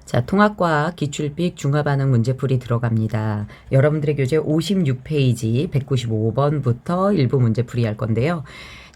자, 통합과학 기출픽 중화반응 문제풀이 들어갑니다. 여러분들의 교재 56페이지 195번부터 일부 문제풀이 할 건데요.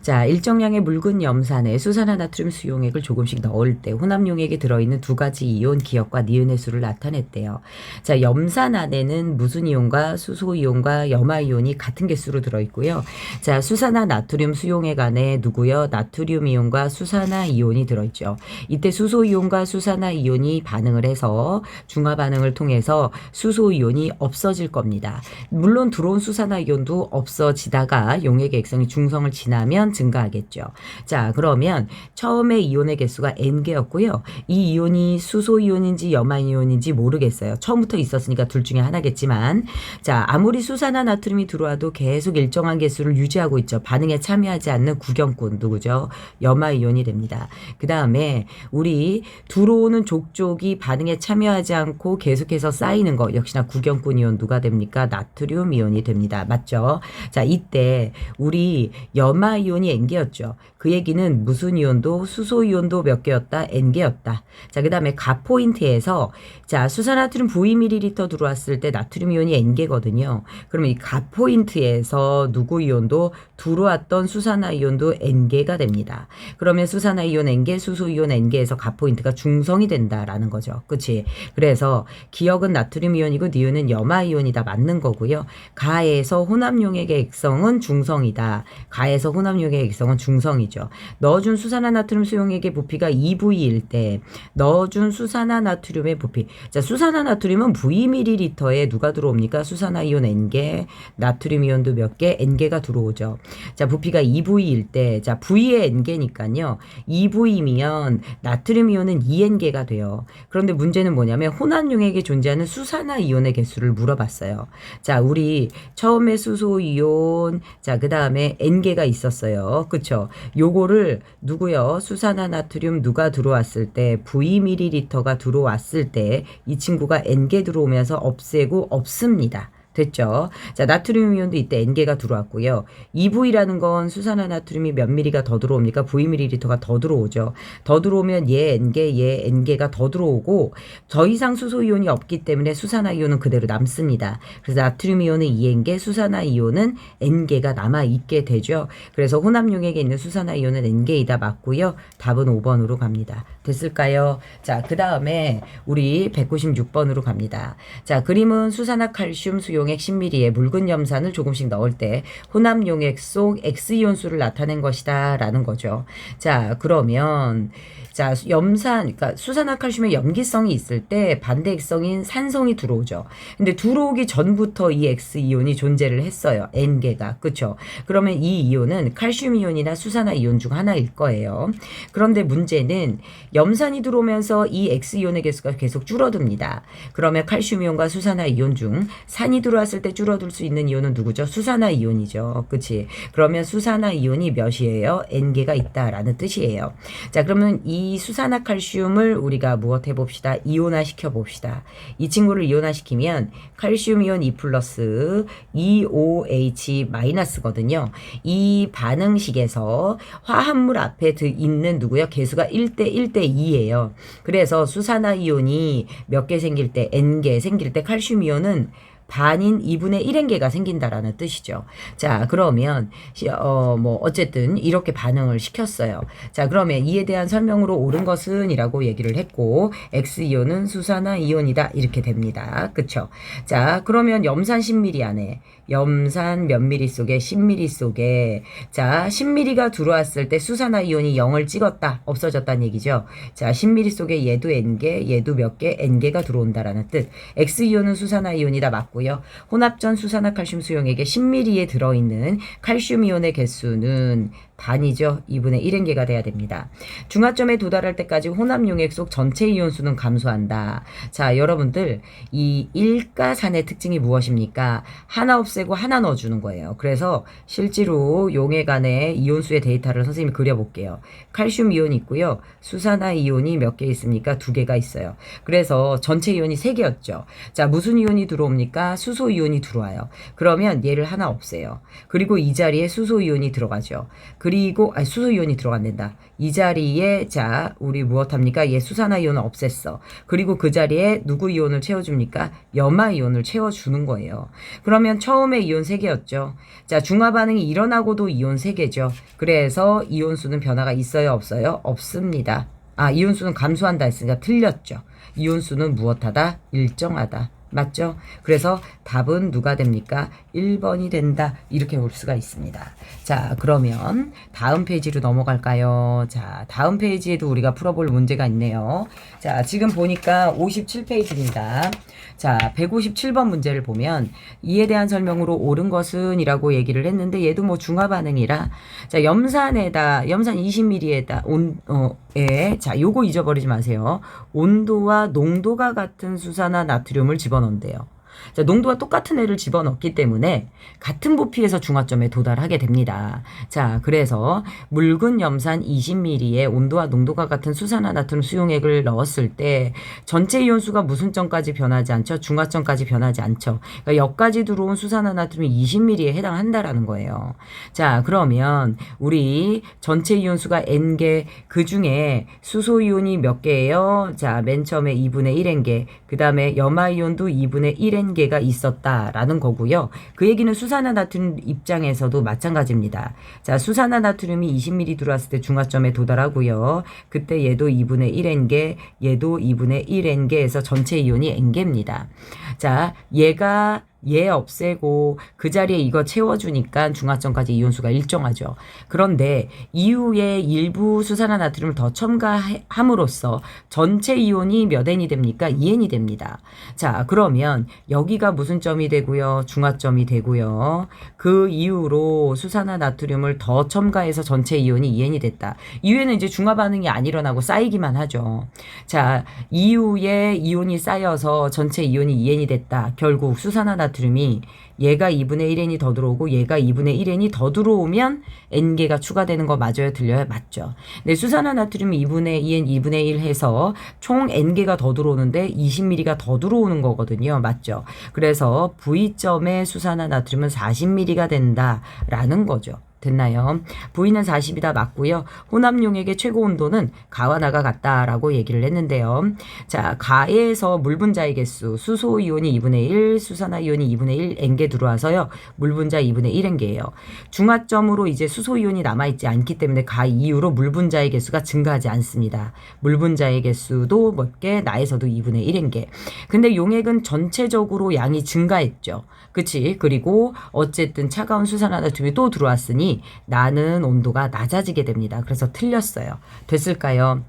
자, 일정량의 묽은 염산에 수산화나트륨 수용액을 조금씩 넣을 때 혼합용액에 들어있는 두 가지 이온 기억과 니은의 수를 나타냈대요. 자, 염산 안에는 무슨 이온과 수소이온과 염화이온이 같은 개수로 들어있고요. 자, 수산화나트륨 수용액 안에 누구요? 나트륨 이온과 수산화이온이 들어있죠. 이때 수소이온과 수산화이온이 반응을 해서 중화반응을 통해서 수소이온이 없어질 겁니다. 물론 들어온 수산화이온도 없어지다가 용액의 액성이 중성을 지나면 증가하겠죠. 자, 그러면 처음에 이온의 개수가 N개였고요. 이 이온이 수소이온인지 염화이온인지 모르겠어요. 처음부터 있었으니까 둘 중에 하나겠지만, 자, 아무리 수산화나트륨이 들어와도 계속 일정한 개수를 유지하고 있죠. 반응에 참여하지 않는 구경꾼 누구죠? 염화이온이 됩니다. 그 다음에 우리 들어오는 족족이 반응에 참여하지 않고 계속해서 쌓이는 거 역시나 구경꾼 이온 누가 됩니까? 나트륨 이온이 됩니다. 맞죠? 자, 이때 우리 염화이온이 N개였죠. 그 얘기는 무슨 이온도 수소이온도 몇 개였다? N개였다. 자, 그 다음에 가 포인트에서 자, 수산나트륨 Vml 들어왔을 때 나트륨 이온이 N개거든요. 그러면 이 가 포인트에서 누구 이온도 들어왔던 수산화 이온도 N개가 됩니다. 그러면 수산화 이온 N개, 수소 이온 N개에서 가 포인트가 중성이 된다라는 거죠. 그치? 그래서 기억은 나트륨 이온이고 니은은 염화 이온이다. 맞는 거고요. 가에서 혼합용액의 액성은 중성이다. 가에서 혼합용액의 액성은 중성이죠. 넣어준 수산화나트륨 수용액의 부피가 2V일 때 넣어준 수산화나트륨의 부피. 자, 수산화나트륨은 Vml에 누가 들어옵니까? 수산화이온 N개, 나트륨 이온도 몇 개? N개가 들어오죠. 자, 부피가 2V일 때, 자, V의 N개니까요. 2V면 나트륨 이온은 2N개가 돼요. 그런데 문제는 뭐냐면 혼합용액에 존재하는 수산화이온의 개수를 물어봤어요. 자, 우리 처음에 수소이온, 자, 그 다음에 N개가 있었어요. 그쵸? 요거를 누구요? 수산화나트륨 누가 들어왔을 때, Vml가 들어왔을 때 이 친구가 N개 들어오면서 없애고 없습니다. 됐죠? 자, 나트륨 이온도 이때 N개가 들어왔고요. 2V라는 건 수산화나트륨이 몇 미리가 더 들어옵니까? Vml가 더 들어오죠. 더 들어오면 얘 N개, 얘 N개가 더 들어오고 더 이상 수소이온이 없기 때문에 수산화이온은 그대로 남습니다. 그래서 나트륨 이온은 2N개, 수산화이온은 N개가 남아있게 되죠. 그래서 혼합용액에 있는 수산화이온은 N개이다. 맞고요. 답은 5번으로 갑니다. 됐을까요? 자, 그 다음에 우리 196번으로 갑니다. 자, 그림은 수산화칼슘 수용액 10ml에 묽은 염산을 조금씩 넣을 때 혼합용액 속 X이온수를 나타낸 것이다 라는 거죠. 자, 그러면 자, 염산, 그러니까 수산화칼슘의 염기성이 있을 때 반대 액성인 산성이 들어오죠. 근데 들어오기 전부터 이 X이온이 존재를 했어요. N개가. 그쵸? 그러면 이 이온은 칼슘 이온이나 수산화 이온 중 하나일 거예요. 그런데 문제는 염산이 들어오면서 이 X이온의 개수가 계속 줄어듭니다. 그러면 칼슘 이온과 수산화 이온 중 산이 들어왔을 때 줄어들 수 있는 이온은 누구죠? 수산화 이온이죠. 그치? 그러면 수산화 이온이 몇이에요? N개가 있다라는 뜻이에요. 자, 그러면 이 수산화칼슘을 우리가 무엇 해봅시다? 이온화 시켜봅시다. 이 친구를 이온화시키면 칼슘 이온 2 플러스 2OH 마이너스거든요. 이 반응식에서 화합물 앞에 있는 누구요? 개수가 1대 1대 2예요. 그래서 수산화 이온이 몇 개 생길 때, N개 생길 때 칼슘 이온은 반인 2분의 1N개가 생긴다라는 뜻이죠. 자, 그러면 어쨌든 이렇게 반응을 시켰어요. 자, 그러면 이에 대한 설명으로 옳은 것은 이라고 얘기를 했고 X이온은 수산화 이온이다 이렇게 됩니다. 그쵸? 자, 그러면 염산 10ml 안에 염산 몇 ml 속에 10ml 속에 자, 10ml가 들어왔을 때 수산화 이온이 0을 찍었다. 없어졌다는 얘기죠. 자, 10ml 속에 얘도 N개, 얘도 몇 개? N개가 들어온다라는 뜻. X이온은 수산화 이온이다. 맞고 혼합전 수산화칼슘 수용액에 10ml에 들어있는 칼슘 이온의 개수는 반이죠. 2분의 1N개가 돼야 됩니다. 중화점에 도달할 때까지 혼합용액 속 전체 이온수는 감소한다. 자, 여러분들 이 일가산의 특징이 무엇입니까? 하나 없애고 하나 넣어주는 거예요. 그래서 실제로 용액 안에 이온수의 데이터를 선생님이 그려볼게요. 칼슘 이온이 있고요. 수산화 이온이 몇 개 있습니까? 2개가 있어요. 그래서 전체 이온이 3개였죠. 자, 무슨 이온이 들어옵니까? 수소 이온이 들어와요. 그러면 얘를 하나 없애요. 그리고 이 자리에 수소 이온이 들어가죠. 그리고 수소이온이 들어간다. 이 자리에 자 우리 무엇합니까? 얘 수산화이온을 없앴어. 그리고 그 자리에 누구 이온을 채워줍니까? 염화이온을 채워주는 거예요. 그러면 처음에 이온 3개였죠. 자 중화반응이 일어나고도 이온 3개죠. 그래서 이온수는 변화가 있어요? 없어요? 없습니다. 이온수는 감소한다 했으니까 틀렸죠. 이온수는 무엇하다? 일정하다. 맞죠? 그래서 답은 누가 됩니까? 1번이 된다. 이렇게 볼 수가 있습니다. 자, 그러면 다음 페이지로 넘어갈까요? 자, 다음 페이지에도 우리가 풀어볼 문제가 있네요. 자, 지금 보니까 57페이지입니다. 자, 157번 문제를 보면 이에 대한 설명으로 옳은 것은 이라고 얘기를 했는데 얘도 뭐 중화반응이라 자, 염산 20ml에다 자, 요거 잊어버리지 마세요. 온도와 농도가 같은 수산화 나트륨을 집어넣는데요. 자, 농도가 똑같은 애를 집어넣기 때문에 같은 부피에서 중화점에 도달하게 됩니다. 자, 그래서 묽은 염산 20ml에 온도와 농도가 같은 수산화 나트륨 수용액을 넣었을 때 전체 이온수가 무슨 점까지 변하지 않죠? 중화점까지 변하지 않죠. 그러니까 여기까지 들어온 수산화 나트륨이 20ml에 해당한다라는 거예요. 자, 그러면 우리 전체 이온수가 N개, 그 중에 수소이온이 몇 개예요? 자, 맨 처음에 2분의 1N개, 그 다음에 염화이온도 2분의 1N개가 있었다라는 거고요. 그 얘기는 수산화나트륨 입장에서도 마찬가지입니다. 자, 수산화나트륨이 20ml 들어왔을 때 중화점에 도달하고요. 그때 얘도 2분의 1N개, 얘도 2분의 1N개에서 전체 이온이 N개입니다. 자, 얘 없애고 그 자리에 이거 채워주니까 중화점까지 이온수가 일정하죠. 그런데 이후에 일부 수산화나트륨을 더 첨가함으로써 전체 이온이 몇 N이 됩니까? 2N이 됩니다. 자, 그러면 여기가 무슨 점이 되고요? 중화점이 되고요. 그 이후로 수산화나트륨을 더 첨가해서 전체 이온이 2N이 됐다. 이후에는 이제 중화반응이 안 일어나고 쌓이기만 하죠. 자, 이후에 이온이 쌓여서 전체 이온이 2N이 됐다. 결국 수산화나트륨이 얘가 2분의 1N이 더 들어오고 얘가 2분의 1N이 더 들어오면 N개가 추가되는 거 맞아요? 틀려요? 맞죠. 네, 수산화나트륨이 2분의 2N, 2분의 1 해서 총 N개가 더 들어오는데 20ml가 더 들어오는 거거든요. 맞죠. 그래서 V점의 수산화나트륨은 40ml가 된다라는 거죠. 됐나요? V는 40이다 맞고요. 혼합용액의 최고 온도는 가와 나가 같다라고 얘기를 했는데요. 자, 가에서 물 분자의 개수, 수소이온이 2분의 1, 수산화이온이 2분의 1 N개 들어와서요. 물 분자 2분의 1 N개예요. 중화점으로 이제 수소이온이 남아있지 않기 때문에 가 이후로 물 분자의 개수가 증가하지 않습니다. 물 분자의 개수도 몇 개, 나에서도 2분의 1 N개. 근데 용액은 전체적으로 양이 증가했죠. 그치? 그리고 어쨌든 차가운 수산화나트륨이 또 들어왔으니 나는 온도가 낮아지게 됩니다. 그래서 틀렸어요. 됐을까요?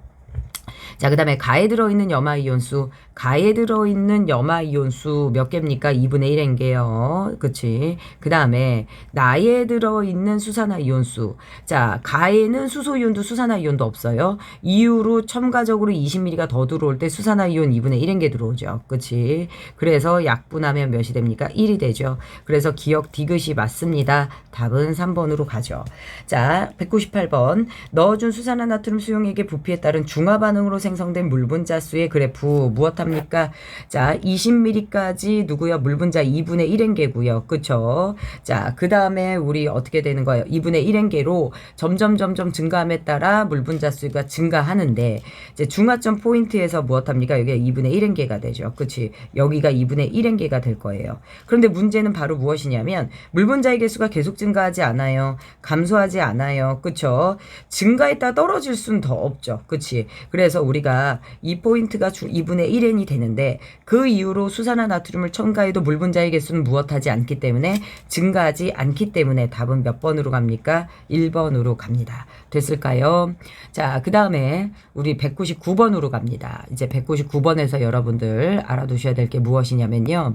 자, 그 다음에 가에 들어있는 염화이온수, 가에 들어있는 염화이온수 몇 개입니까? 2분의 1N개요. 그치? 그 다음에 나에 들어있는 수산화이온수. 자, 가에는 수소이온도 수산화이온도 없어요. 이후로 첨가적으로 20ml가 더 들어올 때 수산화이온 2분의 1N개 들어오죠. 그치? 그래서 약분하면 몇이 됩니까? 1이 되죠. 그래서 기억 디귿이 맞습니다. 답은 3번으로 가죠. 자, 198번. 넣어준 수산화나트륨 수용액의 부피에 따른 중화반응으로 생성된 물분자수의 그래프 무엇합니까? 자, 20ml까지 누구요? 물분자 2분의 1N개고요. 그쵸? 자, 그 다음에 우리 어떻게 되는 거예요? 2분의 1N개로 점점 증가함에 따라 물분자수가 증가하는데 이제 중화점 포인트에서 무엇합니까? 여기가 2분의 1N개가 되죠. 그치? 여기가 2분의 1N개가 될 거예요. 그런데 문제는 바로 무엇이냐면 물분자의 개수가 계속 증가하지 않아요. 감소하지 않아요. 그쵸? 증가했다 떨어질 수는 더 없죠. 그치? 그래서 우리가 이 포인트가 2분의 1N이 되는데 그 이후로 수산화나트륨을 첨가해도 물 분자의 개수는 무엇하지 않기 때문에 증가하지 않기 때문에 답은 몇 번으로 갑니까? 1번으로 갑니다. 됐을까요? 자, 그 다음에 우리 199번으로 갑니다. 이제 199번에서 여러분들 알아두셔야 될 게 무엇이냐면요.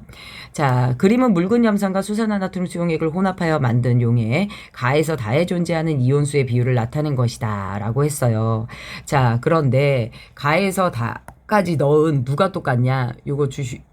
자, 그림은 묽은 염산과 수산화나트륨 수용액을 혼합하여 만든 용액 가에서 다에 존재하는 이온수의 비율을 나타낸 것이다 라고 했어요. 자, 그런데 가에서 다까지 넣은 누가 똑같냐? 요거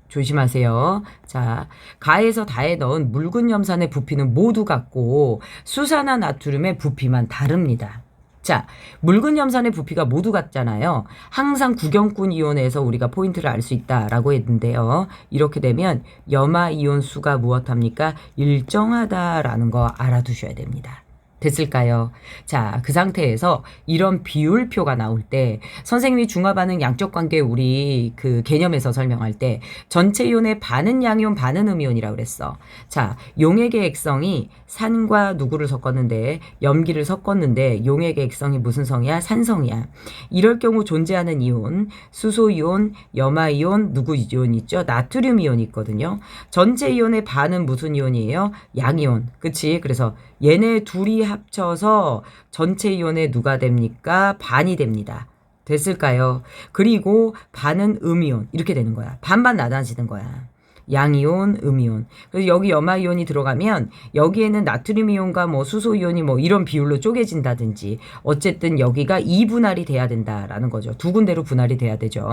조심하세요. 자, 가에서 다에 넣은 묽은 염산의 부피는 모두 같고 수산화나트륨의 부피만 다릅니다. 자, 묽은 염산의 부피가 모두 같잖아요. 항상 구경꾼 이온에서 우리가 포인트를 알 수 있다라고 했는데요. 이렇게 되면 염화이온 수가 무엇합니까? 일정하다라는 거 알아두셔야 됩니다. 됐을까요? 자, 그 상태에서 이런 비율표가 나올 때 선생님이 중화반응 양적 관계 우리 그 개념에서 설명할 때 전체 이온의 반은 양이온 반은 음이온이라고 그랬어. 자, 용액의 액성이 산과 누구를 섞었는데 염기를 섞었는데 용액의 액성이 무슨 성이야? 산성이야. 이럴 경우 존재하는 이온, 수소이온, 염화이온, 누구 이온 있죠? 나트륨 이온이 있거든요. 전체 이온의 반은 무슨 이온이에요? 양이온. 그치? 그래서 얘네 둘이 합쳐서 전체 이온의 누가 됩니까? 반이 됩니다. 됐을까요? 그리고 반은 음이온. 이렇게 되는 거야. 반반 나눠지는 거야. 양이온, 음이온. 그래서 여기 염화이온이 들어가면 여기에는 나트륨 이온과 뭐 수소 이온이 뭐 이런 비율로 쪼개진다든지 어쨌든 여기가 2분할이 돼야 된다라는 거죠. 두 군데로 분할이 돼야 되죠.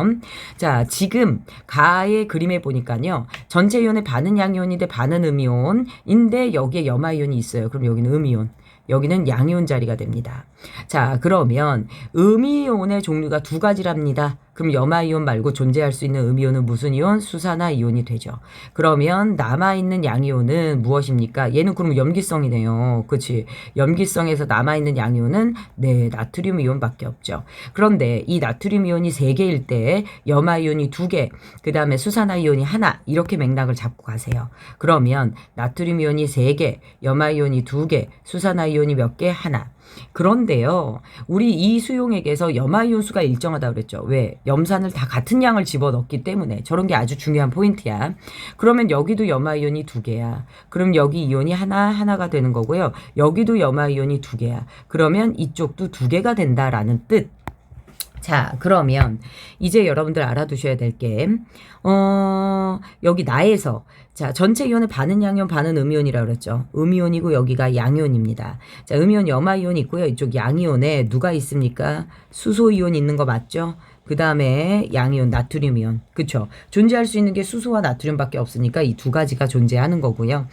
자, 지금 가의 그림에 보니까요. 전체 이온의 반은 양이온인데 반은 음이온인데 여기에 염화이온이 있어요. 그럼 여기는 음이온. 여기는 양이온 자리가 됩니다. 자, 그러면 음이온의 종류가 두 가지랍니다. 그럼 염화이온 말고 존재할 수 있는 음이온은 무슨 이온? 수산화이온이 되죠. 그러면 남아있는 양이온은 무엇입니까? 얘는 그럼 염기성이네요. 그치? 염기성에서 남아있는 양이온은 네, 나트륨 이온밖에 없죠. 그런데 이 나트륨 이온이 3개일 때 염화이온이 2개, 그 다음에 수산화이온이 하나 이렇게 맥락을 잡고 가세요. 그러면 나트륨 이온이 3개, 염화이온이 2개, 수산화이온이 몇 개? 하나. 그런데요, 우리 이 수용액에서 염화이온 수가 일정하다고 그랬죠. 왜? 염산을 다 같은 양을 집어넣기 때문에. 저런 게 아주 중요한 포인트야. 그러면 여기도 염화이온이 2개야. 그럼 여기 이온이 하나가 되는 거고요. 여기도 염화이온이 2개야. 그러면 이쪽도 2개가 된다라는 뜻. 자, 그러면 이제 여러분들 알아두셔야 될 게, 여기 나에서, 자, 전체 이온의 반은 양이온, 반은 음이온이라고 그랬죠. 음이온이고 여기가 양이온입니다. 자, 음이온, 염화이온이 있고요. 이쪽 양이온에 누가 있습니까? 수소이온 있는 거 맞죠? 그 다음에 양이온, 나트륨이온. 그쵸? 존재할 수 있는 게 수소와 나트륨밖에 없으니까 이 두 가지가 존재하는 거고요.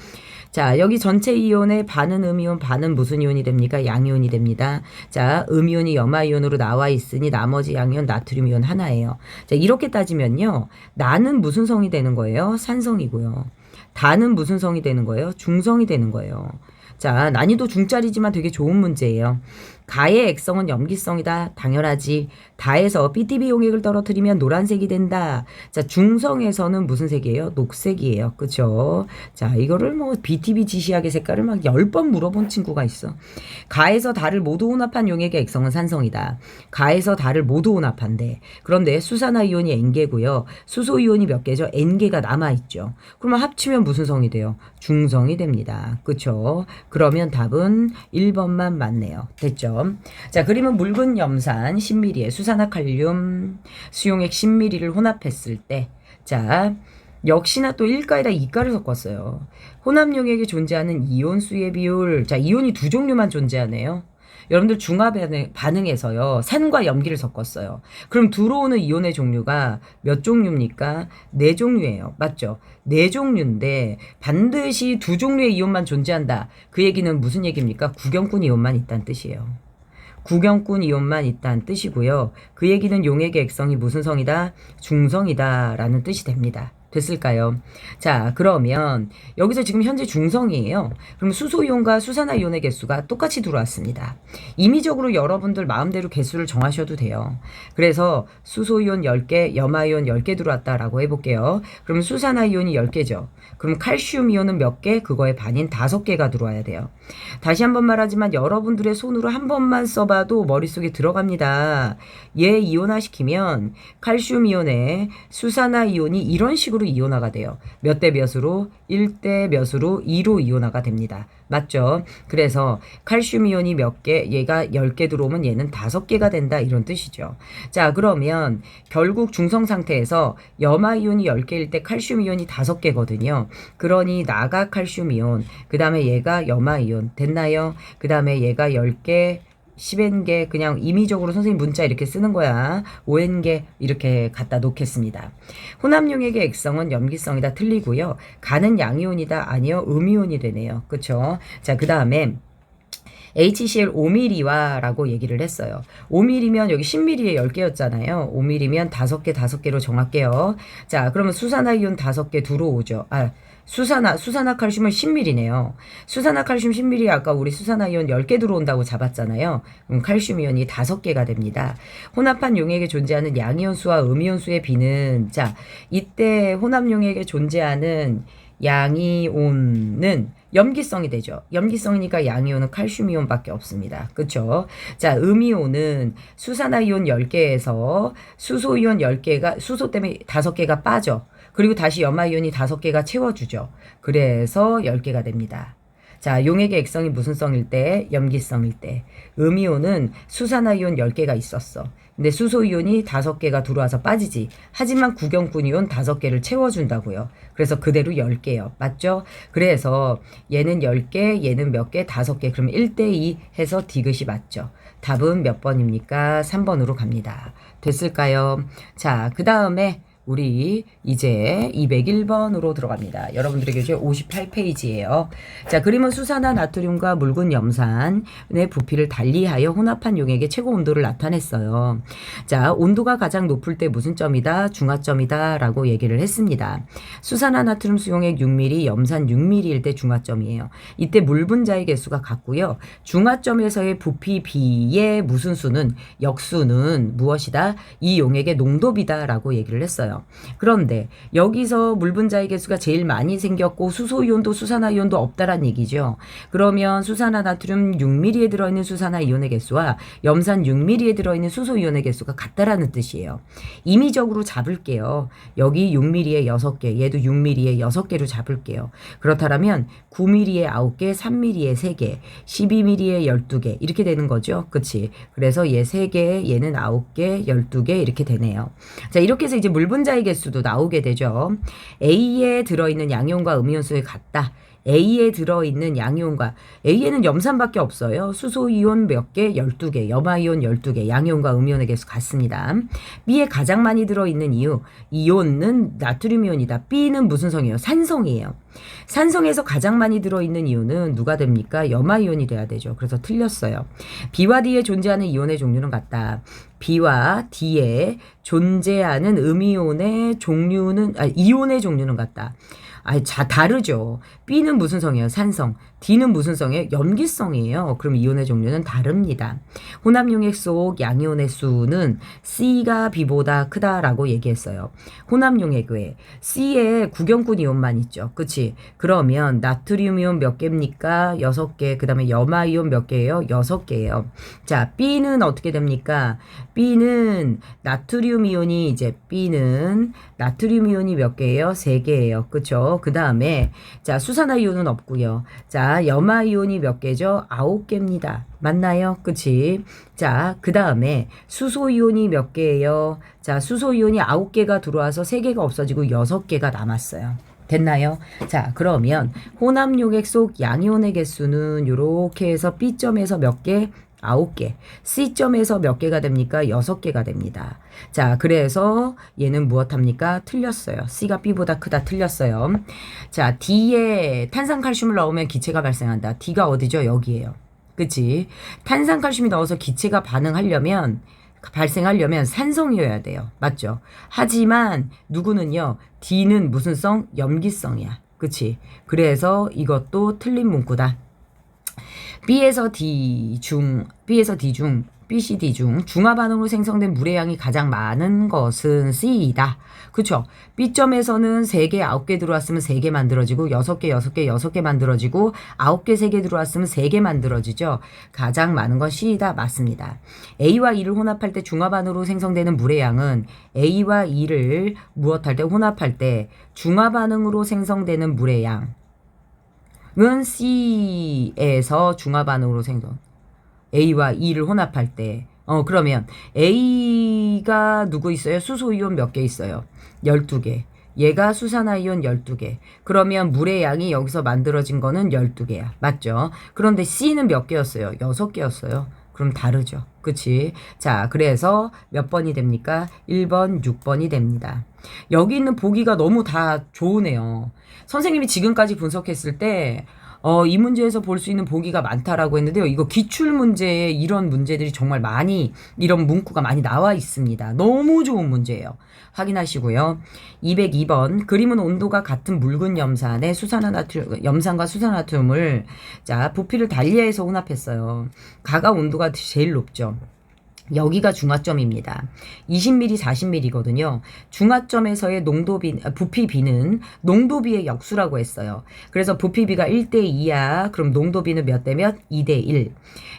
자, 여기 전체 이온의 반은 음이온, 반은 무슨 이온이 됩니까? 양이온이 됩니다. 자, 음이온이 염화이온으로 나와 있으니 나머지 양이온, 나트륨 이온 하나예요. 자, 이렇게 따지면요. 나는 무슨 성이 되는 거예요? 산성이고요. 다는 무슨 성이 되는 거예요? 중성이 되는 거예요. 자, 난이도 중짜리지만 되게 좋은 문제예요. 가의 액성은 염기성이다. 당연하지. 다에서 BTB 용액을 떨어뜨리면 노란색이 된다. 자, 중성에서는 무슨 색이에요? 녹색이에요. 그쵸? 자, 이거를 뭐 BTB 지시학의 색깔을 막 10번 물어본 친구가 있어. 가에서 달을 모두 혼합한 용액의 액성은 산성이다. 가에서 달을 모두 혼합한데. 그런데 수산화이온이 N개고요. 수소이온이 몇 개죠? N개가 남아있죠. 그러면 합치면 무슨 성이 돼요? 중성이 됩니다. 그쵸? 그러면 답은 1번만 맞네요. 됐죠? 자, 그림은 묽은 염산 10ml에 수산화칼륨 수용액 10ml를 혼합했을 때, 자, 역시나 또 1가에다 2가를 섞었어요. 혼합용액에 존재하는 이온수의 비율, 자, 이온이 두 종류만 존재하네요. 여러분들 중화 반응에서요, 산과 염기를 섞었어요. 그럼 들어오는 이온의 종류가 몇 종류입니까? 4종류예요. 맞죠? 4종류인데 반드시 2종류의 이온만 존재한다. 그 얘기는 무슨 얘기입니까? 구경꾼 이온만 있다는 뜻이에요. 구경꾼 이온만 있다는 뜻이고요. 그 얘기는 용액의 액성이 무슨 성이다? 중성이다 라는 뜻이 됩니다. 됐을까요? 자, 그러면 여기서 지금 현재 중성이에요. 그럼 수소이온과 수산화이온의 개수가 똑같이 들어왔습니다. 임의적으로 여러분들 마음대로 개수를 정하셔도 돼요. 그래서 수소이온 10개, 염화이온 10개 들어왔다라고 해볼게요. 그럼 수산화이온이 10개죠. 그럼 칼슘 이온은 몇 개? 그거의 반인 5개가 들어와야 돼요. 다시 한번 말하지만 여러분들의 손으로 한 번만 써봐도 머릿속에 들어갑니다. 얘 이온화시키면 칼슘 이온에 수산화이온이 이런 식으로 이온화가 돼요. 몇 대 몇으로? 1대 몇으로? 2로 이온화가 됩니다. 맞죠? 그래서 칼슘 이온이 몇 개, 얘가 10개 들어오면 얘는 5개가 된다 이런 뜻이죠. 자, 그러면 결국 중성 상태에서 염화이온이 10개일 때 칼슘 이온이 5개거든요. 그러니 나가 칼슘 이온, 그 다음에 얘가 염화이온 됐나요? 그 다음에 얘가 10개, 10N개 그냥 임의적으로 선생님 문자 이렇게 쓰는 거야. 5N개 이렇게 갖다 놓겠습니다. 혼합용액의 액성은 염기성이다. 틀리고요. 가는 양이온이다. 아니요. 음이온이 되네요. 그쵸? 자, 그 다음에 HCl 5mm와라고 얘기를 했어요. 5mm면 여기 10mm에 10개였잖아요. 5mm면 5개, 5개로 정할게요. 자, 그러면 수산화이온 5개 들어오죠. 수산화칼슘은 10mm네요. 수산화칼슘 10mm 아까 우리 수산화이온 10개 들어온다고 잡았잖아요. 그럼 칼슘이온이 5개가 됩니다. 혼합한 용액에 존재하는 양이온수와 음이온수의 비는 자, 이때 혼합용액에 존재하는 양이온은 염기성이 되죠. 염기성이니까 양이온은 칼슘이온밖에 없습니다. 그렇죠? 자, 음이온은 수산화이온 10개에서 수소이온 10개가 수소 때문에 5개가 빠져. 그리고 다시 염화이온이 5개가 채워주죠. 그래서 10개가 됩니다. 자, 용액의 액성이 무슨 성일 때? 염기성일 때. 음이온은 수산화이온 10개가 있었어. 근데 수소이온이 5개가 들어와서 빠지지. 하지만 구경꾼이온 5개를 채워준다고요. 그래서 그대로 10개요. 맞죠? 그래서 얘는 10개, 얘는 몇 개? 5개. 그러면 1대2 해서 디귿이 맞죠. 답은 몇 번입니까? 3번으로 갑니다. 됐을까요? 자, 그 다음에 우리 이제 201번으로 들어갑니다. 여러분들의 교재 58페이지예요. 자, 그림은 수산화 나트륨과 묽은 염산의 부피를 달리하여 혼합한 용액의 최고 온도를 나타냈어요. 자, 온도가 가장 높을 때 무슨 점이다? 중화점이다 라고 얘기를 했습니다. 수산화 나트륨 수용액 6mm, 염산 6mm일 때 중화점이에요. 이때 물 분자의 개수가 같고요. 중화점에서의 부피 B의 무슨 수는 역수는 무엇이다? 이 용액의 농도비다 라고 얘기를 했어요. 그런데 여기서 물 분자의 개수가 제일 많이 생겼고 수소이온도 수산화이온도 없다란 얘기죠. 그러면 수산화나트륨 6mm에 들어있는 수산화이온의 개수와 염산 6mm에 들어있는 수소이온의 개수가 같다라는 뜻이에요. 임의적으로 잡을게요. 여기 6mm에 6개, 얘도 6mm에 6개로 잡을게요. 그렇다면 9mm에 9개, 3mm에 3개, 12mm에 12개 이렇게 되는 거죠. 그치? 그래서 얘 3개, 얘는 9개, 12개 이렇게 되네요. 자, 이렇게 해서 이제 물 분자의 개수도 나오게 되죠. A에 들어있는 양이온과 음이온수에 같다. A에 들어있는 양이온과 A에는 염산밖에 없어요. 수소이온 몇 개? 12개. 염화이온 12개. 양이온과 음이온의 개수 같습니다. B에 가장 많이 들어있는 이온은 나트륨이온이다. B는 무슨 성이에요? 산성이에요. 산성에서 가장 많이 들어있는 이온은 누가 됩니까? 염화이온이 돼야 되죠. 그래서 틀렸어요. B와 D에 존재하는 이온의 종류는 같다. B와 D에 존재하는 이온의 종류는 같다. 다르죠. B는 무슨 성이에요? 산성. D는 무슨 성이에요? 염기성이에요. 그럼 이온의 종류는 다릅니다. 혼합용액 속 양이온의 수는 C가 B보다 크다라고 얘기했어요. 혼합용액 외에 C에 구경꾼 이온만 있죠. 그치? 그러면 나트륨 이온 몇 개입니까? 6개. 그 다음에 염화이온 몇 개예요? 6개예요. 자, B는 어떻게 됩니까? B는 나트륨 이온이 몇 개예요? 3개예요. 그쵸? 그 다음에 자, 수산화이온은 없고요. 자, 염화이온이 몇 개죠? 9개입니다. 맞나요? 그치? 자, 그 다음에 수소이온이 몇 개예요? 자, 수소이온이 9개가 들어와서 3개가 없어지고 6개가 남았어요. 됐나요? 자, 그러면 혼합용액 속 양이온의 개수는 이렇게 해서 B점에서 몇 개? 9개. C점에서 몇 개가 됩니까? 6개가 됩니다. 자, 그래서 얘는 무엇합니까? 틀렸어요. C가 B보다 크다. 틀렸어요. 자, D에 탄산칼슘을 넣으면 기체가 발생한다. D가 어디죠? 여기에요. 그치? 탄산칼슘이 넣어서 기체가 발생하려면 산성이어야 돼요. 맞죠? 하지만 누구는요? D는 무슨 성? 염기성이야. 그치? 그래서 이것도 틀린 문구다. B에서 D 중, BCD 중 중화 반응으로 생성된 물의 양이 가장 많은 것은 C이다. 그쵸? B점에서는 3개, 9개 들어왔으면 3개 만들어지고 6개, 6개, 6개 만들어지고 9개, 3개 들어왔으면 3개 만들어지죠. 가장 많은 건 C이다. 맞습니다. A와 E를 혼합할 때 중화 반응으로 생성되는 물의 양은 A와 E를 혼합할 때 중화 반응으로 생성되는 물의 양 은 C에서 중화 반응으로 생성. A와 E를 혼합할 때. 그러면 A가 누구 있어요? 수소이온 몇 개 있어요? 12개. 얘가 수산화이온 12개. 그러면 물의 양이 여기서 만들어진 거는 12개야. 맞죠? 그런데 C는 몇 개였어요? 6개였어요. 그럼 다르죠. 그치? 자, 그래서 몇 번이 됩니까? 1번, 6번이 됩니다. 여기 있는 보기가 너무 다 좋으네요. 선생님이 지금까지 분석했을 때 이 문제에서 볼 수 있는 보기가 많다라고 했는데요. 이거 기출 문제에 이런 문제들이 정말 많이, 이런 문구가 많이 나와 있습니다. 너무 좋은 문제예요. 확인하시고요. 202번 그림은 온도가 같은 묽은 염산에 염산과 수산화듐을 자 부피를 달리해서 혼합했어요. 가가 온도가 제일 높죠. 여기가 중화점입니다. 20ml, 40ml거든요. 중화점에서의 부피비는 농도비의 역수라고 했어요. 그래서 부피비가 1대2야. 그럼 농도비는 몇 대 몇? 2대1.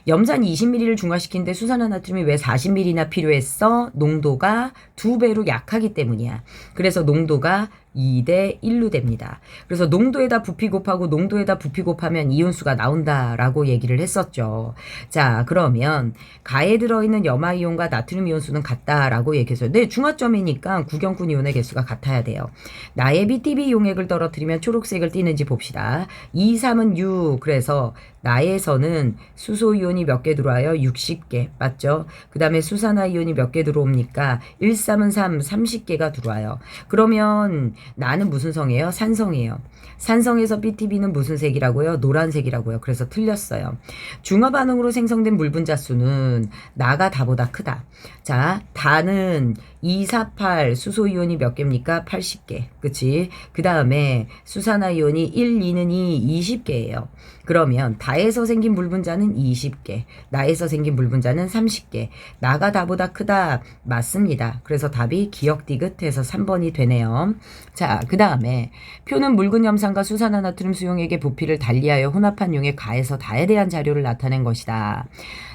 염산 20ml를 중화시키는데 수산화나트륨이 왜 40ml나 필요했어? 농도가 2배로 약하기 때문이야. 그래서 농도가 2대 1로 됩니다. 그래서 농도에다 부피 곱하고 농도에다 부피 곱하면 이온수가 나온다라고 얘기를 했었죠. 자, 그러면 가에 들어있는 염화이온과 나트륨 이온수는 같다라고 얘기했어요. 네, 중화점이니까 구경꾼 이온의 개수가 같아야 돼요. 나의 BTB 용액을 떨어뜨리면 초록색을 띠는지 봅시다. 2, 3은 6. 그래서 나에서는 수소 이온이 몇 개 들어와요? 60개. 맞죠? 그 다음에 수산화 이온이 몇 개 들어옵니까? 1, 3은 3, 30개가 들어와요. 그러면 나는 무슨 성이에요? 산성이에요. 산성에서 BTB는 무슨 색이라고요? 노란색이라고요. 그래서 틀렸어요. 중화 반응으로 생성된 물 분자 수는 나가 다보다 크다. 자, 다는 248 수소 이온이 몇 개입니까? 80개. 그치? 그 다음에 수산화 이온이 1, 2는 20개예요. 그러면 다에서 생긴 물 분자는 20개. 나에서 생긴 물 분자는 30개. 나가 다보다 크다. 맞습니다. 그래서 답이 기억 디귿해서 3번이 되네요. 자, 그 다음에 표는 묽은 염산과 수산화나트륨 수용액의 부피를 달리하여 혼합한 용액 가에서 다에 대한 자료를 나타낸 것이다.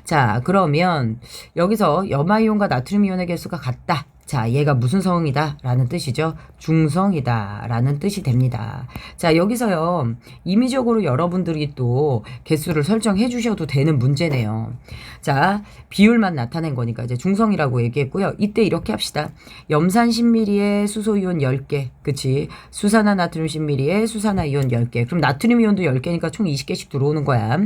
자, 그러면 여기서 염화이온과 나트륨 이온의 개수가 같다. 자, 얘가 무슨 성이다? 라는 뜻이죠. 중성이다. 라는 뜻이 됩니다. 자, 여기서요. 임의적으로 여러분들이 또 개수를 설정해 주셔도 되는 문제네요. 자, 비율만 나타낸 거니까 이제 중성이라고 얘기했고요. 이때 이렇게 합시다. 염산 10ml에 수소이온 10개. 그치? 수산화 나트륨 10ml에 수산화 이온 10개. 그럼 나트륨 이온도 10개니까 총 20개씩 들어오는 거야.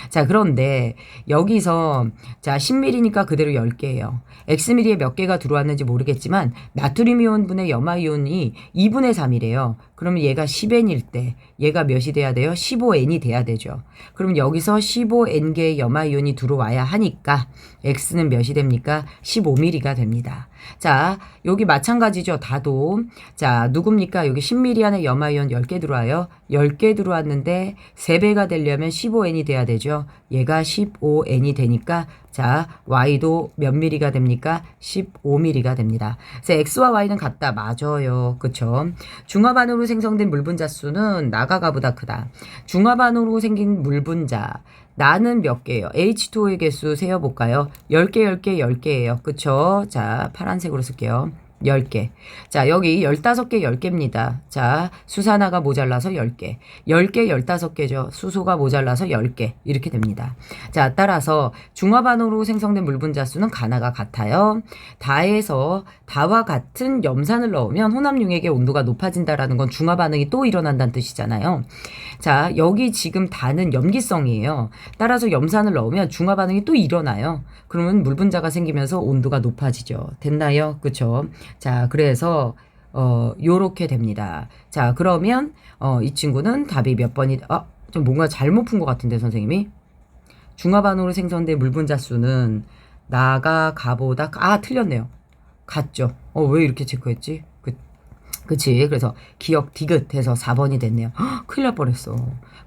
자, 그런데 여기서 자, 10ml니까 그대로 10개예요. Xml에 몇 개가 들어왔는지 모르겠지만 나트륨 이온분의 염화이온이 2분의 3이래요. 그러면 얘가 10N일 때 얘가 몇이 돼야 돼요? 15N이 돼야 되죠. 그럼 여기서 15N개의 염화이온이 들어와야 하니까 X는 몇이 됩니까? 15ml가 됩니다. 자, 여기 마찬가지죠. 다도. 자, 누굽니까? 여기 10ml 안에 염화이온 10개 들어와요. 10개 들어왔는데 3배가 되려면 15N이 돼야 되죠. 얘가 15N이 되니까 자, Y도 몇 ml가 됩니까? 15ml가 됩니다. 그래서 X와 Y는 같다. 맞아요. 그쵸? 중화반응으로 생성된 물분자 수는 나가가보다 크다. 중화반응으로 생긴 물분자. 나는 몇 개예요? H2O의 개수 세어볼까요? 10개, 10개, 10개예요. 그쵸? 자, 파란색으로 쓸게요. 10개. 자, 여기 15개, 10개입니다. 자, 수산화가 모자라서 10개. 10개, 15개죠. 수소가 모자라서 10개. 이렇게 됩니다. 자, 따라서 중화반응으로 생성된 물 분자 수는 가나가 같아요. 다에서 다와 같은 염산을 넣으면 혼합용액의 온도가 높아진다라는 건 중화반응이 또 일어난다는 뜻이잖아요. 자, 여기 지금 다는 염기성이에요. 따라서 염산을 넣으면 중화반응이 또 일어나요. 그러면 물 분자가 생기면서 온도가 높아지죠. 됐나요? 그쵸? 자, 그래서 요렇게 됩니다. 자, 그러면 이 친구는 답이 몇 번이 좀 뭔가 잘못 푼 것 같은데 선생님이 중화반응으로 생성된 물 분자 수는 나가 가보다 틀렸네요. 같죠. 왜 이렇게 체크했지? 그치. 그래서 기억 디귿해서 4번이 됐네요. 큰일 날 뻔했어.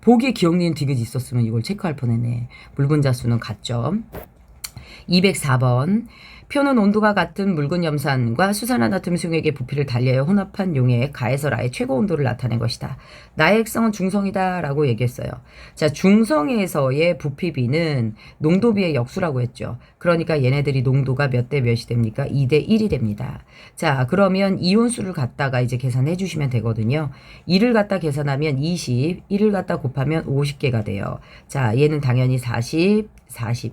보기에 기억 니은 디귿이 있었으면 이걸 체크할 뻔했네. 물 분자 수는 같죠. 204번 표는 온도가 같은 묽은 염산과 수산화나트륨 수용액의 부피를 달리하여 혼합한 용액 가에서 라의 최고 온도를 나타낸 것이다. 나의 액성은 중성이다 라고 얘기했어요. 자, 중성에서의 부피비는 농도비의 역수라고 했죠. 그러니까 얘네들이 농도가 몇 대 몇이 됩니까? 2대 1이 됩니다. 자, 그러면 이온수를 갖다가 이제 계산해 주시면 되거든요. 1을 갖다 계산하면 20, 1을 갖다 곱하면 50개가 돼요. 자, 얘는 당연히 40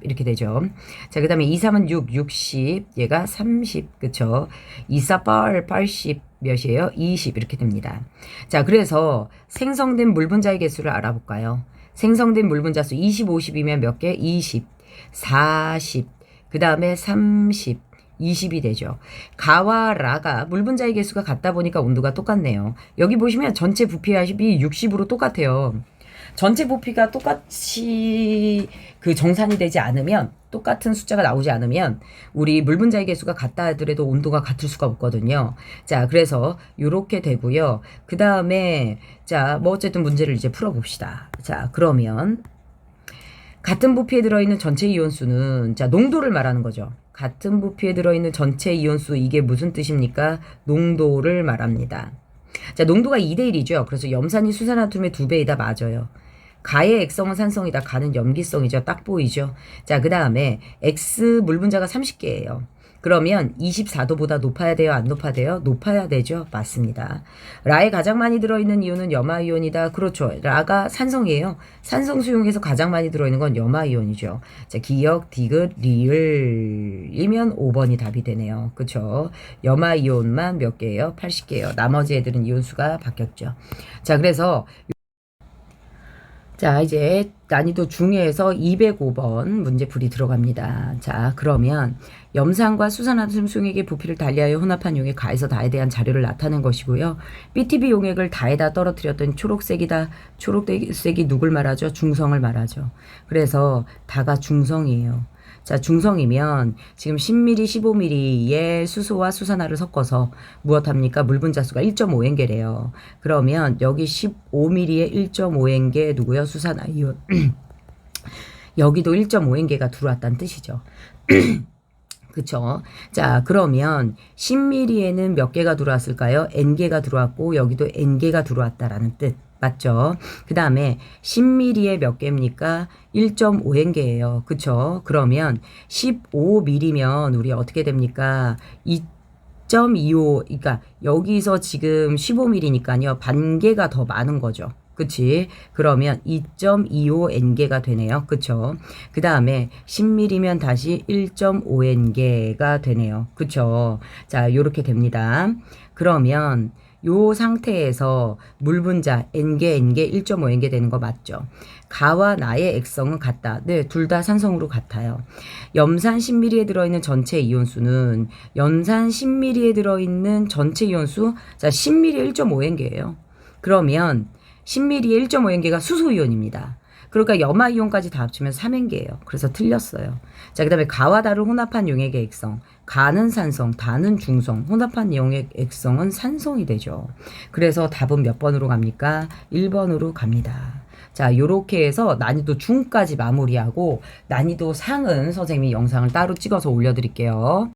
이렇게 되죠. 자, 그 다음에 2, 3은 6, 60, 얘가 30, 그쵸? 2, 4, 8, 80 몇이에요? 20 이렇게 됩니다. 자, 그래서 생성된 물분자의 개수를 알아볼까요? 생성된 물분자 수 20, 50이면 몇 개? 20, 40, 그 다음에 30, 20이 되죠. 가와 라가 물분자의 개수가 같다 보니까 온도가 똑같네요. 여기 보시면 전체 부피합이 60으로 똑같아요. 전체 부피가 똑같이 그 정산이 되지 않으면, 똑같은 숫자가 나오지 않으면 우리 물 분자의 개수가 같다 하더라도 온도가 같을 수가 없거든요. 자, 그래서 요렇게 되고요. 그 다음에 자, 뭐 어쨌든 문제를 이제 풀어봅시다. 자, 그러면 같은 부피에 들어있는 전체 이온수는, 자, 농도를 말하는 거죠. 같은 부피에 들어있는 전체 이온수, 이게 무슨 뜻입니까? 농도를 말합니다. 자, 농도가 2대1이죠. 그래서 염산이 수산화듐의 2배이다. 맞아요. 가의 액성은 산성이다. 가는 염기성이죠. 딱 보이죠. 자, 그 다음에 X 물분자가 30개예요. 그러면 24도보다 높아야 돼요? 안 높아야 돼요? 높아야 되죠. 맞습니다. 라에 가장 많이 들어있는 이온은 염화이온이다. 그렇죠. 라가 산성이에요. 산성 수용에서 가장 많이 들어있는 건 염화이온이죠. 자, 기역, 디귿, 리을이면 5번이 답이 되네요. 그렇죠. 염화이온만 몇 개예요? 80개예요. 나머지 애들은 이온수가 바뀌었죠. 자, 그래서 자, 이제 난이도 중에서 205번 문제풀이 들어갑니다. 자, 그러면 염산과 수산화듐 수용액의 부피를 달리하여 혼합한 용액 가에서 다에 대한 자료를 나타낸 것이고요. BTB 용액을 다에다 떨어뜨렸더니 초록색이다. 초록색이 누굴 말하죠? 중성을 말하죠. 그래서 다가 중성이에요. 자, 중성이면 지금 10ml, 15ml의 수소와 수산화를 섞어서 무엇합니까? 물 분자수가 1.5N개래요. 그러면 여기 15ml에 1.5N개 누구요? 수산화 이온. 여기도 1.5N개가 들어왔다는 뜻이죠. 그쵸? 자, 그러면 10ml에는 몇 개가 들어왔을까요? N개가 들어왔고 여기도 N개가 들어왔다라는 뜻. 맞죠? 그 다음에 10ml에 몇 개입니까? 1.5N개예요. 그쵸? 그러면 15ml면 우리 어떻게 됩니까? 2.25, 그러니까 여기서 지금 15ml니까요. 반개가 더 많은 거죠. 그치? 그러면 2.25N개가 되네요. 그쵸? 그 다음에 10ml면 다시 1.5N개가 되네요. 그쵸? 자, 요렇게 됩니다. 그러면 요 상태에서 물 분자 N개, 1.5N개 되는 거 맞죠? 가와 나의 액성은 같다. 네, 둘 다 산성으로 같아요. 염산 10ml에 들어있는 전체 이온수는 염산 10ml에 들어있는 전체 이온수, 자, 10ml에 1.5N개예요. 그러면 10ml에 1.5N개가 수소이온입니다. 그러니까 염화이온까지 다 합치면 3N개예요. 그래서 틀렸어요. 자, 그 다음에 가와 다를 혼합한 용액의 액성. 가는 산성, 다는 중성, 혼합한 용액 액성은 산성이 되죠. 그래서 답은 몇 번으로 갑니까? 1번으로 갑니다. 자, 요렇게 해서 난이도 중까지 마무리하고 난이도 상은 선생님이 영상을 따로 찍어서 올려드릴게요.